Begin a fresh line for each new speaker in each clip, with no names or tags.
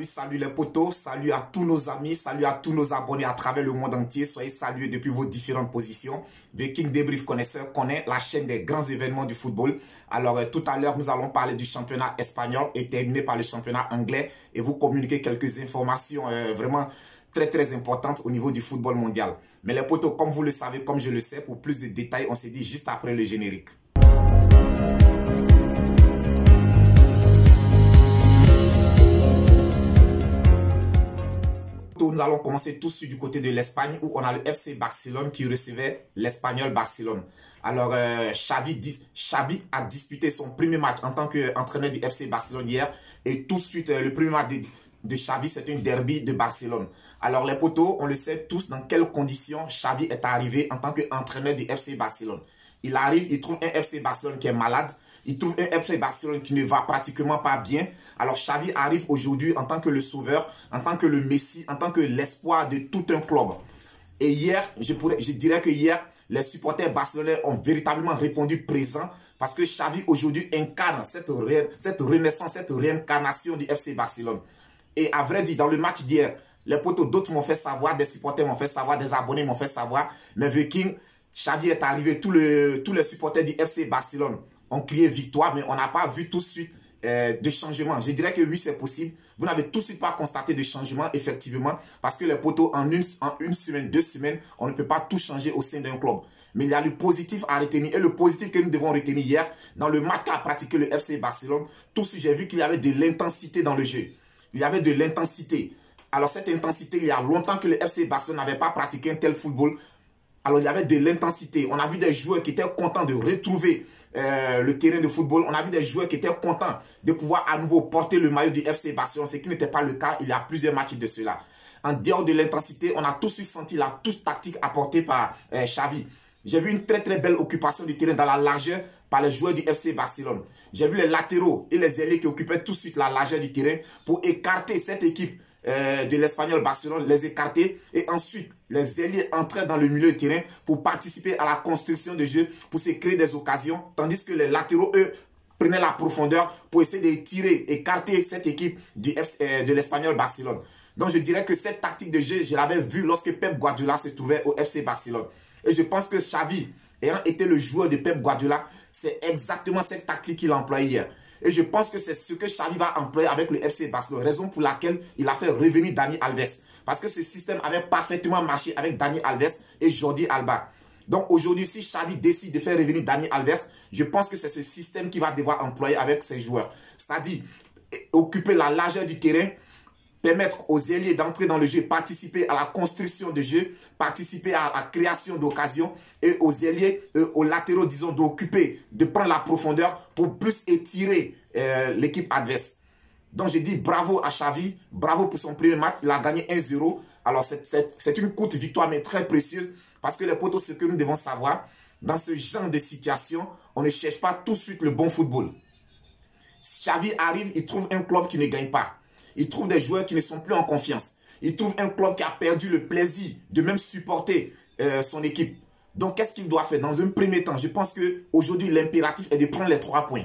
Salut les potos, salut à tous nos amis, salut à tous nos abonnés à travers le monde entier. Soyez salués depuis vos différentes positions. Viking Débrief Connaisseur connaît la chaîne des grands événements du football. Alors tout à l'heure, nous allons parler du championnat espagnol et terminer par le championnat anglais et vous communiquer quelques informations vraiment très importantes au niveau du football mondial. Mais les potos, comme vous le savez, comme je le sais, pour plus de détails, on s'est dit juste après le générique. Nous allons commencer tout de suite du côté de l'Espagne où on a le FC Barcelone qui recevait l'Espagnol Barcelone. Alors, Xavi a disputé son premier match en tant qu'entraîneur du FC Barcelone hier. Et tout de suite, le premier match de Xavi, c'est un derby de Barcelone. Alors, les potos, on le sait tous dans quelles conditions Xavi est arrivé en tant qu'entraîneur du FC Barcelone. Il arrive, il trouve un FC Barcelone qui est malade. Il trouve un FC Barcelone qui ne va pratiquement pas bien. Alors Xavi arrive aujourd'hui en tant que le sauveur, en tant que le Messi, en tant que l'espoir de tout un club. Et hier, je dirais que hier, les supporters barcelonais ont véritablement répondu présent parce que Xavi aujourd'hui incarne cette renaissance, cette réincarnation du FC Barcelone. Et à vrai dire, dans le match d'hier, les potos, d'autres m'ont fait savoir, des supporters m'ont fait savoir, des abonnés m'ont fait savoir, mais Viking, Xavi est arrivé, tous les supporters du FC Barcelone ont crié victoire, mais on n'a pas vu tout de suite de changement. Je dirais que oui, c'est possible. Vous n'avez tout de suite pas constaté de changement, effectivement, parce que les potos, en une semaine, 2 semaines, on ne peut pas tout changer au sein d'un club. Mais il y a le positif à retenir. Et le positif que nous devons retenir hier, dans le match qu'a pratiqué le FC Barcelone, tout de suite, j'ai vu qu'il y avait de l'intensité dans le jeu. Il y avait de l'intensité. Alors, cette intensité, il y a longtemps que le FC Barcelone n'avait pas pratiqué un tel football. Alors, il y avait de l'intensité. On a vu des joueurs qui étaient contents de retrouver le terrain de football. On a vu des joueurs qui étaient contents de pouvoir à nouveau porter le maillot du FC Barcelone, ce qui n'était pas le cas il y a plusieurs matchs de cela. En dehors de l'intensité, on a tout de suite senti la touche tactique apportée par Xavi. J'ai vu une très belle occupation du terrain dans la largeur par les joueurs du FC Barcelone. J'ai vu les latéraux et les ailiers qui occupaient tout de suite la largeur du terrain pour écarter cette équipe de l'Espagnol Barcelone, les écarter et ensuite les ailiers entraient dans le milieu de terrain pour participer à la construction de jeu, pour se créer des occasions, tandis que les latéraux, eux, prenaient la profondeur pour essayer de tirer, écarter cette équipe de l'Espagnol Barcelone. Donc je dirais que cette tactique de jeu, je l'avais vue lorsque Pep Guardiola se trouvait au FC Barcelone. Et je pense que Xavi, ayant été le joueur de Pep Guardiola, c'est exactement cette tactique qu'il a employée hier. Et je pense que c'est ce que Xavi va employer avec le FC Barcelone. Raison pour laquelle il a fait revenir Dani Alves. Parce que ce système avait parfaitement marché avec Dani Alves et Jordi Alba. Donc aujourd'hui, si Xavi décide de faire revenir Dani Alves, je pense que c'est ce système qu'il va devoir employer avec ses joueurs. C'est-à-dire occuper la largeur du terrain, permettre aux ailiers d'entrer dans le jeu, participer à la construction de jeu, participer à la création d'occasions et aux ailiers, aux latéraux, disons, d'occuper, de prendre la profondeur pour plus étirer l'équipe adverse. Donc, je dis bravo à Xavi, bravo pour son premier match. Il a gagné 1-0. Alors, c'est une courte victoire, mais très précieuse parce que les potos, ce que nous devons savoir, dans ce genre de situation, on ne cherche pas tout de suite le bon football. Xavi arrive, il trouve un club qui ne gagne pas. Il trouve des joueurs qui ne sont plus en confiance. Il trouve un club qui a perdu le plaisir de même supporter son équipe. Donc, qu'est-ce qu'il doit faire? Dans un premier temps, je pense qu'aujourd'hui, l'impératif est de prendre les 3 points.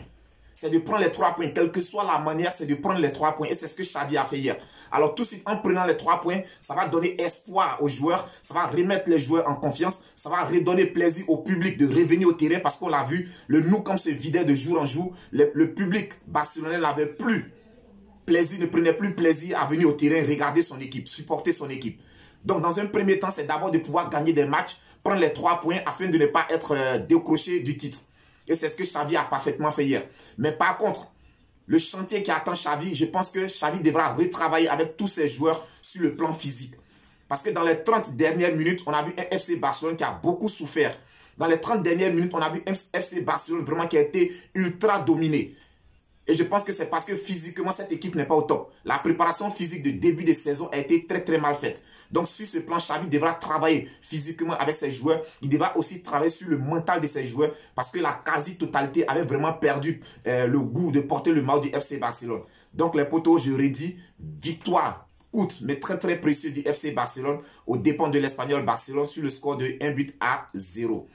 C'est de prendre les 3 points. Quelle que soit la manière, c'est de prendre les 3 points. Et c'est ce que Xavi a fait hier. Alors, tout de suite, en prenant les 3 points, ça va donner espoir aux joueurs. Ça va remettre les joueurs en confiance. Ça va redonner plaisir au public de revenir au terrain. Parce qu'on l'a vu, le Nou comme se vidait de jour en jour. Le public barcelonais n'avait plus plaisir, ne prenait plus plaisir à venir au terrain, regarder son équipe, supporter son équipe. Donc, dans un premier temps, c'est d'abord de pouvoir gagner des matchs, prendre les 3 points afin de ne pas être décroché du titre. Et c'est ce que Xavi a parfaitement fait hier. Mais par contre, le chantier qui attend Xavi, je pense que Xavi devra retravailler avec tous ses joueurs sur le plan physique. Parce que dans les 30 dernières minutes, on a vu un FC Barcelone qui a beaucoup souffert. Dans les 30 dernières minutes, on a vu un FC Barcelone vraiment qui a été ultra dominé. Et je pense que c'est parce que physiquement, cette équipe n'est pas au top. La préparation physique de début de saison a été très mal faite. Donc, sur ce plan, Xavi devra travailler physiquement avec ses joueurs. Il devra aussi travailler sur le mental de ses joueurs parce que la quasi-totalité avait vraiment perdu le goût de porter le maillot du FC Barcelone. Donc, les potos, je redis, victoire courte, mais très précieuse du FC Barcelone aux dépens de l'Espagnol Barcelone sur le score de 1-0.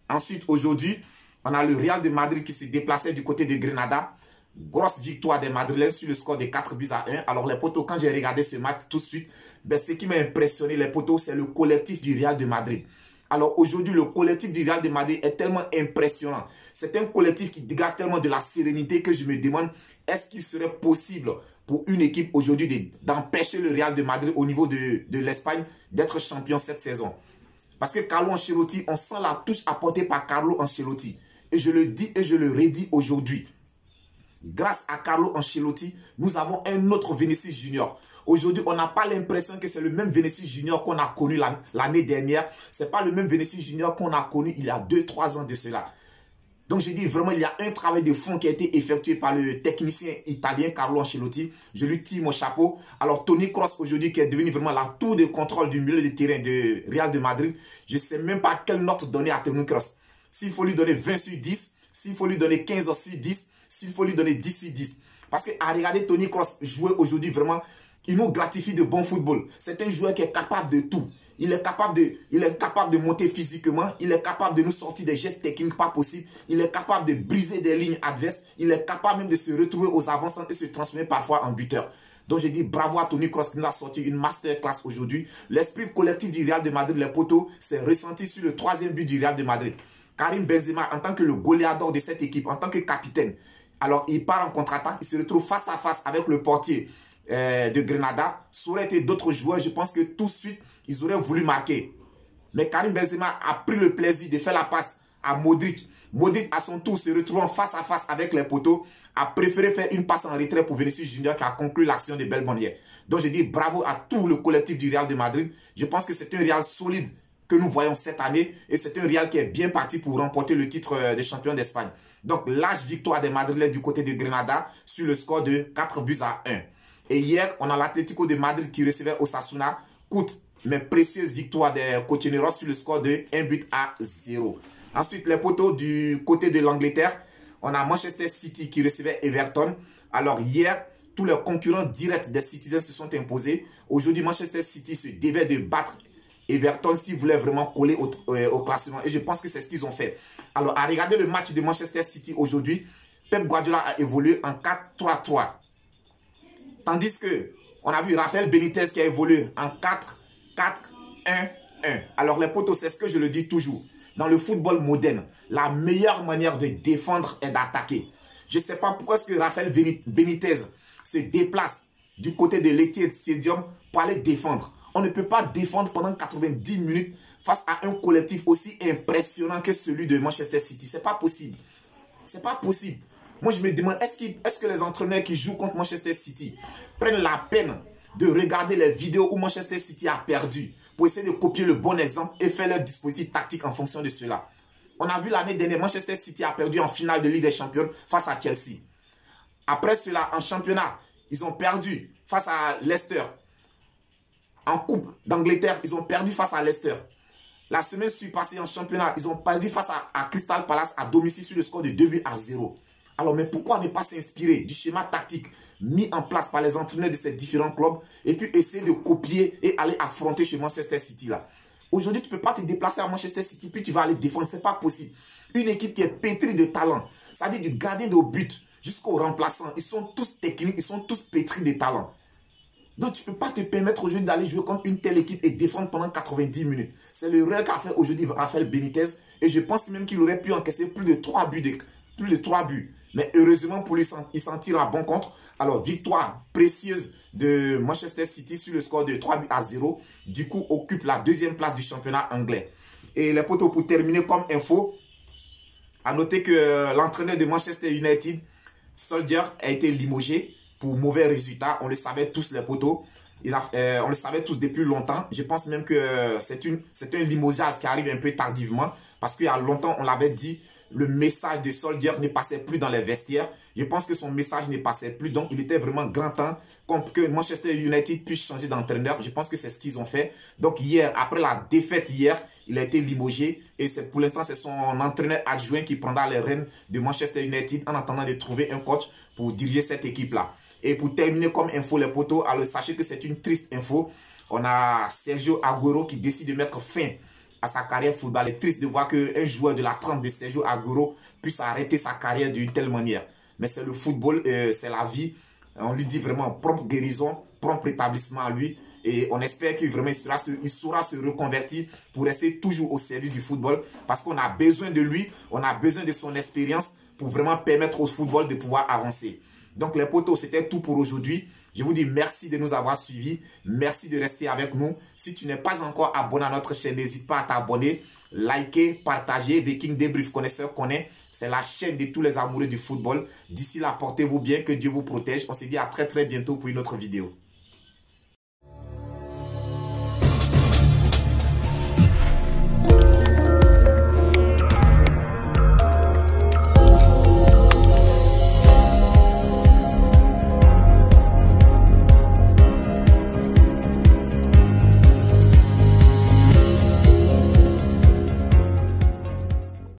Ensuite, aujourd'hui, on a le Real de Madrid qui se déplaçait du côté de Grenada. Grosse victoire des Madrilènes sur le score de 4-1. Alors les potos, quand j'ai regardé ce match tout de suite, ben, ce qui m'a impressionné les potos, c'est le collectif du Real de Madrid. Alors aujourd'hui, le collectif du Real de Madrid est tellement impressionnant. C'est un collectif qui dégage tellement de la sérénité que je me demande, est-ce qu'il serait possible pour une équipe aujourd'hui d'empêcher le Real de Madrid au niveau de l'Espagne d'être champion cette saison? Parce que Carlo Ancelotti, on sent la touche apportée par Carlo Ancelotti. Et je le dis et je le redis aujourd'hui. Grâce à Carlo Ancelotti, nous avons un autre Vinicius Junior. Aujourd'hui, on n'a pas l'impression que c'est le même Vinicius Junior qu'on a connu l'année dernière. Ce n'est pas le même Vinicius Junior qu'on a connu il y a 2-3 ans de cela. Donc, je dis vraiment, il y a un travail de fond qui a été effectué par le technicien italien Carlo Ancelotti. Je lui tire mon chapeau. Alors, Toni Kroos aujourd'hui qui est devenu vraiment la tour de contrôle du milieu de terrain de Real de Madrid. Je ne sais même pas quelle note donner à Toni Kroos. S'il faut lui donner 20 sur 10, s'il faut lui donner 15 sur 10, s'il faut lui donner 10 sur 10. Parce qu'à regarder Toni Kroos jouer aujourd'hui, vraiment, il nous gratifie de bon football. C'est un joueur qui est capable de tout. Il est capable de monter physiquement. Il est capable de nous sortir des gestes techniques pas possibles. Il est capable de briser des lignes adverses. Il est capable même de se retrouver aux avançants et se transformer parfois en buteur. Donc je dis bravo à Toni Kroos qui nous a sorti une masterclass aujourd'hui. L'esprit collectif du Real de Madrid, les poteaux, s'est ressenti sur le 3e but du Real de Madrid. Karim Benzema, en tant que le goléador de cette équipe, en tant que capitaine, alors il part en contre-attaque, il se retrouve face à face avec le portier de Grenada. Ça aurait été d'autres joueurs, je pense que tout de suite, ils auraient voulu marquer. Mais Karim Benzema a pris le plaisir de faire la passe à Modric. Modric, à son tour, se retrouvant face à face avec les poteaux, a préféré faire une passe en retrait pour Vinicius Junior qui a conclu l'action de belle manière. Donc, je dis bravo à tout le collectif du Real de Madrid. Je pense que c'est un Real solide que nous voyons cette année et c'est un Real qui est bien parti pour remporter le titre de champion d'Espagne. Donc, large victoire des Madrilènes du côté de Grenada sur le score de 4-1. Et hier, on a l'Atlético de Madrid qui recevait Osasuna. Coûte, mais précieuse victoire des Cochineros sur le score de 1-0. Ensuite, les poteaux du côté de l'Angleterre, on a Manchester City qui recevait Everton. Alors hier, tous les concurrents directs des Citizens se sont imposés. Aujourd'hui, Manchester City se devait de battre Everton s'ils voulaient vraiment coller au classement. Et je pense que c'est ce qu'ils ont fait. Alors, à regarder le match de Manchester City aujourd'hui, Pep Guardiola a évolué en 4-3-3. Tandis que on a vu Rafael Benitez qui a évolué en 4-4-1-1. Alors les potos, c'est ce que je le dis toujours. Dans le football moderne, la meilleure manière de défendre est d'attaquer. Je ne sais pas pourquoi est-ce que Rafael Benitez se déplace du côté de l'Etihad Stadium pour aller défendre. On ne peut pas défendre pendant 90 minutes face à un collectif aussi impressionnant que celui de Manchester City. Ce n'est pas possible. Ce n'est pas possible. Moi, je me demande, est-ce que les entraîneurs qui jouent contre Manchester City prennent la peine de regarder les vidéos où Manchester City a perdu pour essayer de copier le bon exemple et faire leur dispositif tactique en fonction de cela? On a vu l'année dernière, Manchester City a perdu en finale de Ligue des Champions face à Chelsea. Après cela, en championnat, ils ont perdu face à Leicester. En Coupe d'Angleterre, ils ont perdu face à Leicester. La semaine passée en championnat, ils ont perdu face à Crystal Palace à domicile sur le score de 2-0. Alors, mais pourquoi ne pas s'inspirer du schéma tactique mis en place par les entraîneurs de ces différents clubs et puis essayer de copier et aller affronter chez Manchester City là? Aujourd'hui, tu ne peux pas te déplacer à Manchester City puis tu vas aller défendre. Ce n'est pas possible. Une équipe qui est pétrie de talent, c'est-à-dire du gardien de but jusqu'aux remplaçants, ils sont tous techniques, ils sont tous pétris de talent. Donc, tu ne peux pas te permettre aujourd'hui d'aller jouer contre une telle équipe et défendre pendant 90 minutes. C'est l'erreur qu'a fait aujourd'hui Rafael Benitez. Et je pense même qu'il aurait pu encaisser plus de 3 buts. Mais heureusement pour lui, il s'en tire à bon compte. Alors, victoire précieuse de Manchester City sur le score de 3-0. Du coup, occupe la 2e place du championnat anglais. Et les potos, pour terminer comme info, à noter que l'entraîneur de Manchester United, Solskjaer, a été limogé pour mauvais résultats. On le savait tous, les potos. On le savait tous depuis longtemps. Je pense même que c'est un limogeage qui arrive un peu tardivement. Parce qu'il y a longtemps, on l'avait dit, le message de Solskjaer ne passait plus dans les vestiaires. Je pense que son message ne passait plus. Donc, il était vraiment grand temps que Manchester United puisse changer d'entraîneur. Je pense que c'est ce qu'ils ont fait. Donc, hier, après la défaite hier, il a été limogé. Et pour l'instant, c'est son entraîneur adjoint qui prendra les rênes de Manchester United en attendant de trouver un coach pour diriger cette équipe-là. Et pour terminer comme info, les potos, alors sachez que c'est une triste info. On a Sergio Aguero qui décide de mettre fin à sa carrière football. C'est triste de voir qu'un joueur de la trempe de Sergio Aguero puisse arrêter sa carrière d'une telle manière. mais c'est le football, c'est la vie. On lui dit vraiment prompte guérison, prompt rétablissement à lui. Et on espère qu'il vraiment il saura se reconvertir pour rester toujours au service du football. Parce qu'on a besoin de lui, on a besoin de son expérience pour vraiment permettre au football de pouvoir avancer. Donc les potos, c'était tout pour aujourd'hui. Je vous dis merci de nous avoir suivis. Merci de rester avec nous. Si tu n'es pas encore abonné à notre chaîne, n'hésite pas à t'abonner, liker, partager. Viking Débrief Connaisseur connaît. C'est la chaîne de tous les amoureux du football. D'ici là, portez-vous bien, que Dieu vous protège. On se dit à très bientôt pour une autre vidéo.